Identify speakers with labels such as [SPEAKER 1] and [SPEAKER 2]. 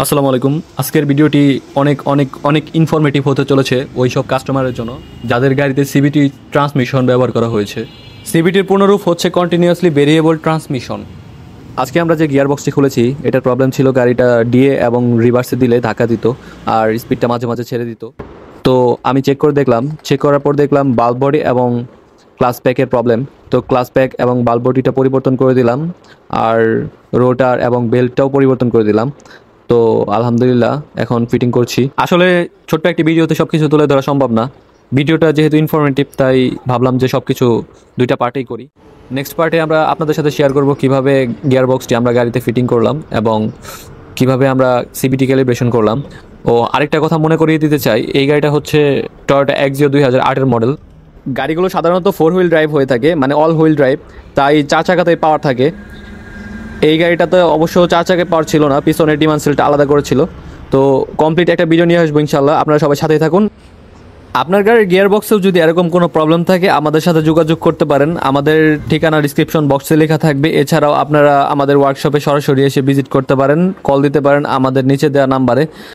[SPEAKER 1] আসসালামু আলাইকুম। আজকের ভিডিওটি অনেক অনেক অনেক ইনফরমেটিভ হতে চলেছে ওই সব কাস্টমারের জন্য যাদের গাড়িতে সিবিটি ট্রান্সমিশন ব্যবহার করা হয়েছে। সিবিটির পূর্ণরূপ হচ্ছে কন্টিনিউয়াসলি ভেরিয়েবল ট্রান্সমিশন। আজকে আমরা যে গিয়ার বক্সটি খুলেছি এটার প্রবলেম ছিল গাড়িটা ডিএ এবং রিভার্সে দিলে ধাক্কা দিত আর স্পিডটা মাঝে মাঝে ছেড়ে দিত। তো আমি চেক করার পর দেখলাম বাল্ব বডি এবং ক্লাস প্যাকের প্রবলেম। তো ক্লাস প্যাক এবং বাল্ব বডিটা পরিবর্তন করে দিলাম আর রোটার এবং বেল্টটাও পরিবর্তন করে দিলাম। তো আলহামদুলিল্লাহ এখন ফিটিং করছি। আসলে ছোট্ট একটি ভিডিওতে সব কিছু তুলে ধরা সম্ভব না। ভিডিওটা যেহেতু ইনফরমেটিভ তাই ভাবলাম যে সব কিছু দুইটা পার্টেই করি। নেক্সট পার্টে আমরা আপনাদের সাথে শেয়ার করব কিভাবে গিয়ার বক্সটি আমরা গাড়িতে ফিটিং করলাম এবং কিভাবে আমরা সিবিটি ক্যালিব্রেশন করলাম। ও আরেকটা কথা মনে করিয়ে দিতে চাই, এই গাড়িটা হচ্ছে টয়োটা এক্সিও 2008-এর মডেল। গাড়িগুলো সাধারণত 4 হুইল ড্রাইভ হয়ে থাকে, মানে অল হুইল ড্রাইভ, তাই 4 চাকাতেই পাওয়ার থাকে। এই গাড়িটাতে অবশ্য 4 চাকায় পাওয়ার ছিল না, পিছনের ডিমান্ড সেলটা আলাদা করেছিল। তো কমপ্লিট একটা ভিডিও নিয়ে আসবো ইনশাল্লাহ, আপনারা সবাই সাথেই থাকুন। আপনার গাড়ির গিয়ার বক্সেও যদি এরকম কোনো প্রবলেম থাকে আমাদের সাথে যোগাযোগ করতে পারেন। আমাদের ঠিকানা ডিসক্রিপশন বক্সে লেখা থাকবে। এছাড়াও আপনারা আমাদের ওয়ার্কশপে সরাসরি এসে ভিজিট করতে পারেন, কল দিতে পারেন আমাদের নিচে দেওয়া নাম্বারে।